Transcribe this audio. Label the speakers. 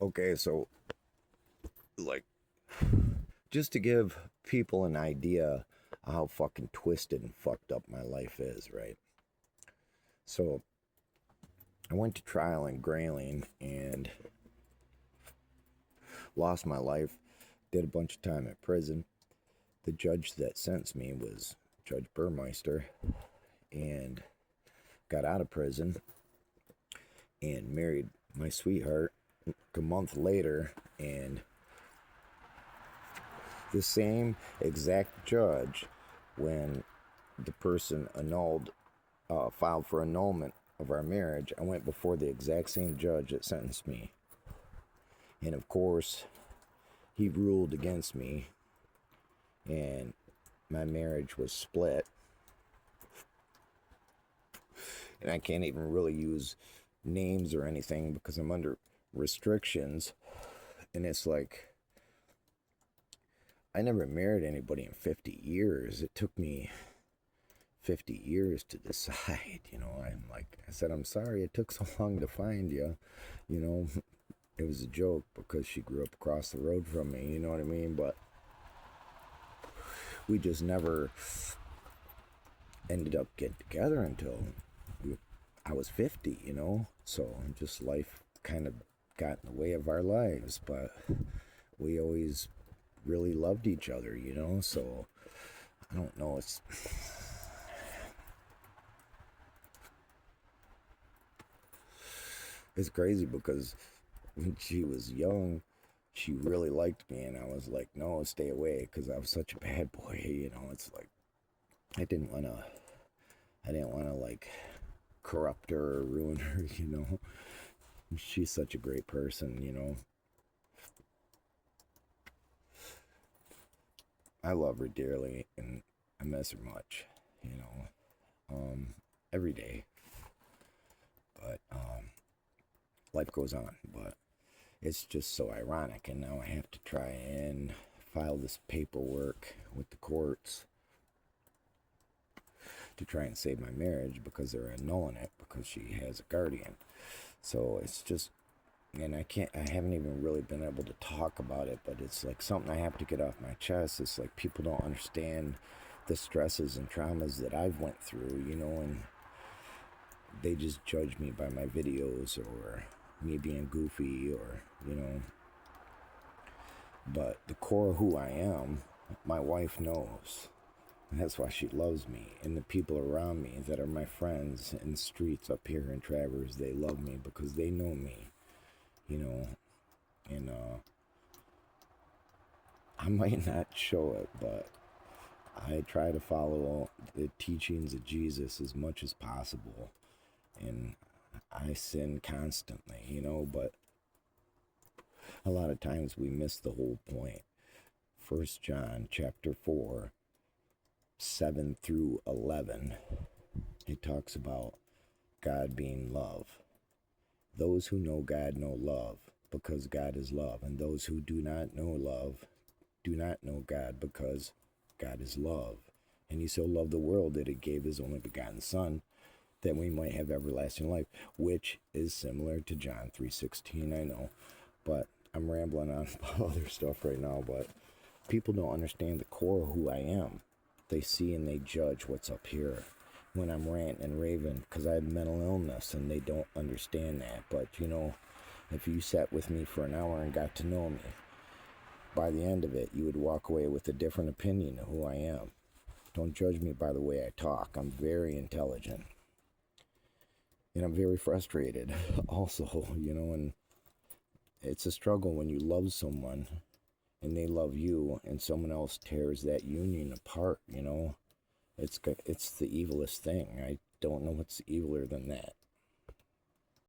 Speaker 1: Okay, so like just to give people an idea of how fucking twisted and fucked up my life is, right? So I went to trial in Grayling and lost my life, did a bunch of time at prison. The judge that sentenced me was Judge Burmeister, and got out of prison and married my sweetheart a month later. And the same exact judge, when the person filed for annulment of our marriage, I went before the exact same judge that sentenced me. And of course, he ruled against me, and my marriage was split. And I can't even really use names or anything because I'm under restrictions. And it's like, I never married anybody in 50 years. It took me 50 years to decide, I'm like, I said, I'm sorry it took so long to find you. You know, it was a joke because she grew up across the road from me, you know what I mean? But we just never ended up getting together until I was 50, So just life kind of got in the way of our lives, but we always really loved each other, So I don't know, it's crazy because when she was young, she really liked me, and I was like, no, stay away, because I was such a bad boy, It's like I didn't want to, like corrupt her or ruin her, She's such a great person. I love her dearly, and I miss her much, every day. But life goes on. But it's just so ironic, and now I have to try and file this paperwork with the courts to try and save my marriage because they're annulling it because she has a guardian. So it's just, and I haven't even really been able to talk about it, but it's like something I have to get off my chest. It's like people don't understand the stresses and traumas that I've went through, and they just judge me by my videos or me being goofy or, but the core of who I am, my wife knows. And that's why she loves me. And the people around me that are my friends in the streets up here in Traverse, they love me because they know me, you know. And I might not show it, but I try to follow the teachings of Jesus as much as possible. And I sin constantly, but a lot of times we miss the whole point. 1 John chapter 4, 7 through 11, it talks about God being love. Those who know God know love because God is love. And those who do not know love do not know God because God is love. And he so loved the world that he gave his only begotten Son that we might have everlasting life, which is similar to John 3:16, I know. But I'm rambling on about other stuff right now, but people don't understand the core of who I am. They see and they judge what's up here when I'm ranting and raving because I have mental illness, and they don't understand that. But, if you sat with me for an hour and got to know me, by the end of it, you would walk away with a different opinion of who I am. Don't judge me by the way I talk. I'm very intelligent. And I'm very frustrated also, and it's a struggle when you love someone and they love you and someone else tears that union apart, It's the evilest thing. I don't know what's eviler than that.